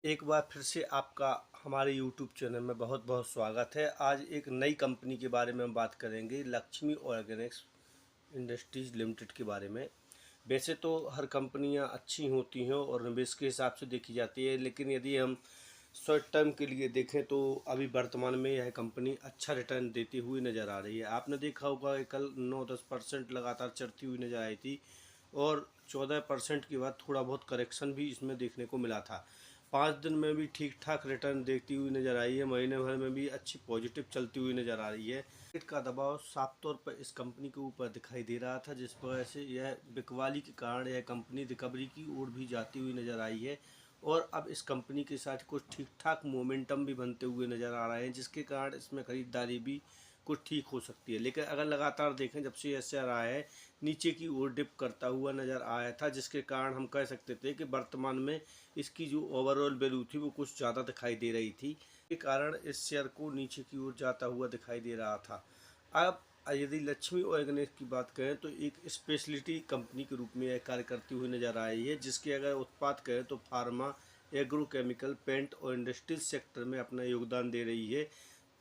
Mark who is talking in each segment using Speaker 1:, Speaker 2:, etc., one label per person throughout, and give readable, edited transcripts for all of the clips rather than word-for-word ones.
Speaker 1: एक बार फिर से आपका हमारे यूट्यूब चैनल में बहुत बहुत स्वागत है। आज एक नई कंपनी के बारे में हम बात करेंगे, लक्ष्मी ऑर्गेनिक्स इंडस्ट्रीज लिमिटेड के बारे में। वैसे तो हर कंपनियां अच्छी होती हैं और निवेश के हिसाब से देखी जाती है, लेकिन यदि हम शॉर्ट टर्म के लिए देखें तो अभी वर्तमान में यह कंपनी अच्छा रिटर्न देती हुई नज़र आ रही है। आपने देखा होगा कि कल 9-10% लगातार चढ़ती हुई नज़र आई थी और 14% के बाद थोड़ा बहुत करेक्शन भी इसमें देखने को मिला था। 5 दिन में भी ठीक ठाक रिटर्न देखती हुई नज़र आई है, महीने भर में भी अच्छी पॉजिटिव चलती हुई नज़र आ रही है। मार्केट का दबाव साफ तौर पर इस कंपनी के ऊपर दिखाई दे रहा था, जिस वजह से यह बिकवाली के कारण यह कंपनी रिकवरी की ओर भी जाती हुई नज़र आई है और अब इस कंपनी के साथ कुछ ठीक ठाक मोमेंटम भी बनते हुए नज़र आ रहे हैं, जिसके कारण इसमें खरीदारी भी कुछ ठीक हो सकती है। लेकिन अगर लगातार देखें, जब से ऐसा रहा है नीचे की ओर डिप करता हुआ नज़र आया था, जिसके कारण हम कह सकते थे कि वर्तमान में इसकी जो ओवरऑल वैल्यू थी वो कुछ ज़्यादा दिखाई दे रही थी, के कारण इस शेयर को नीचे की ओर जाता हुआ दिखाई दे रहा था। अब यदि लक्ष्मी ऑर्गेनिक्स की बात करें तो एक स्पेशलिटी कंपनी के रूप में यह कार्य करती हुई नज़र आ रही है, जिसके अगर उत्पाद करें तो फार्मा, एग्रोकेमिकल, पेंट और इंडस्ट्रियल सेक्टर में अपना योगदान दे रही है।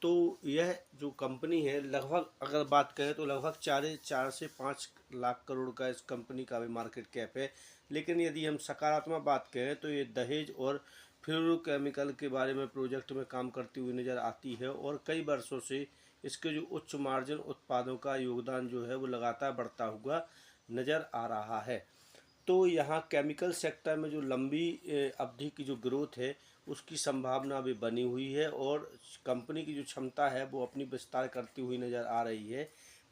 Speaker 1: तो यह जो कंपनी है, लगभग अगर बात करें तो लगभग 4 से 5 लाख करोड़ का इस कंपनी का भी मार्केट कैप है। लेकिन यदि हम सकारात्मक बात करें तो ये दहेज और फ्लोरोकेमिकल के बारे में प्रोजेक्ट में काम करती हुई नज़र आती है और कई वर्षों से इसके जो उच्च मार्जिन उत्पादों का योगदान जो है वो लगातार बढ़ता हुआ नज़र आ रहा है। तो यहाँ केमिकल सेक्टर में जो लंबी अवधि की जो ग्रोथ है उसकी संभावना भी बनी हुई है और कंपनी की जो क्षमता है वो अपनी विस्तार करती हुई नज़र आ रही है।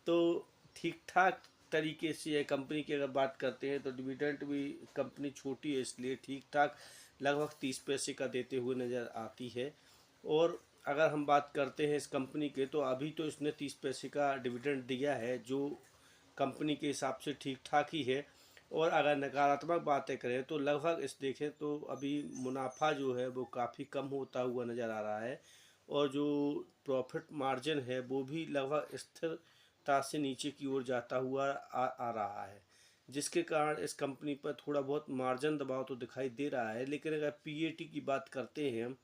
Speaker 1: तो ठीक ठाक तरीके से यह कंपनी की अगर बात करते हैं तो डिविडेंड भी कंपनी छोटी है, इसलिए ठीक ठाक लगभग 30 पैसे का देते हुए नज़र आती है। और अगर हम बात करते हैं इस कंपनी के, तो अभी तो इसने 30 पैसे का डिविडेंड दिया है, जो कंपनी के हिसाब से ठीक ठाक ही है। और अगर नकारात्मक बातें करें तो लगभग इस देखें तो अभी मुनाफा जो है वो काफ़ी कम होता हुआ नज़र आ रहा है और जो प्रॉफिट मार्जिन है वो भी लगभग स्थिरता से नीचे की ओर जाता हुआ आ रहा है, जिसके कारण इस कंपनी पर थोड़ा बहुत मार्जिन दबाव तो दिखाई दे रहा है। लेकिन अगर पीएटी की बात करते हैं हम,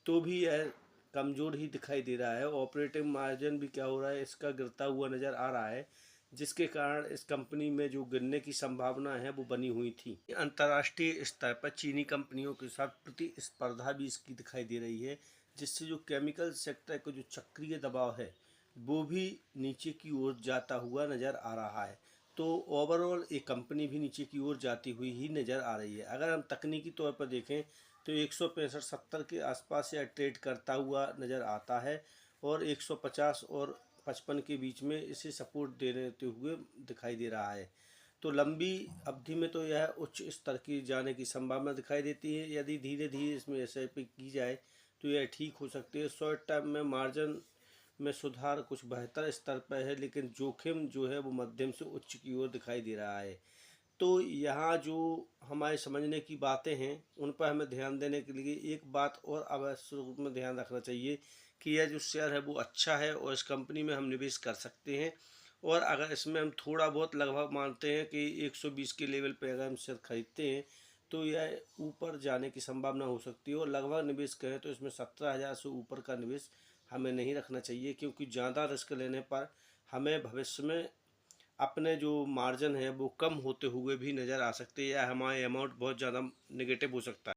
Speaker 1: तो भी यह कमज़ोर ही दिखाई दे रहा है। ऑपरेटिंग मार्जिन भी क्या हो रहा है, इसका गिरता हुआ नज़र आ रहा है, जिसके कारण इस कंपनी में जो गिरने की संभावना है वो बनी हुई थी। अंतर्राष्ट्रीय स्तर पर चीनी कंपनियों के साथ प्रतिस्पर्धा भी इसकी दिखाई दे रही है, जिससे जो केमिकल सेक्टर का जो चक्रीय दबाव है वो भी नीचे की ओर जाता हुआ नज़र आ रहा है। तो ओवरऑल एक कंपनी भी नीचे की ओर जाती हुई ही नज़र आ रही है। अगर हम तकनीकी तौर पर देखें तो 165-70 के आसपास यह ट्रेड करता हुआ नज़र आता है और 150 और 55 के बीच में इसे सपोर्ट देते हुए दिखाई दे रहा है। तो लंबी अवधि में तो यह उच्च स्तर की जाने की संभावना दिखाई देती है। यदि धीरे धीरे इसमें एसआईपी की जाए तो यह ठीक हो सकती है। शॉर्ट टर्म में मार्जिन में सुधार कुछ बेहतर स्तर पर है, लेकिन जोखिम जो है वो मध्यम से उच्च की ओर दिखाई दे रहा है। तो यहाँ जो हमारे समझने की बातें हैं उन पर हमें ध्यान देने के लिए एक बात और आवश्यक रूप में ध्यान रखना चाहिए कि यह जो शेयर है वो अच्छा है और इस कंपनी में हम निवेश कर सकते हैं। और अगर इसमें हम थोड़ा बहुत लगभग मानते हैं कि 120 के लेवल पे अगर हम शेयर खरीदते हैं तो यह ऊपर जाने की संभावना हो सकती है। और लगभग निवेश करें तो इसमें 17,000 से ऊपर का निवेश हमें नहीं रखना चाहिए, क्योंकि ज़्यादा रिस्क लेने पर हमें भविष्य में अपने जो मार्जिन है वो कम होते हुए भी नज़र आ सकते हैं या हमारे अमाउंट बहुत ज़्यादा नेगेटिव हो सकता है।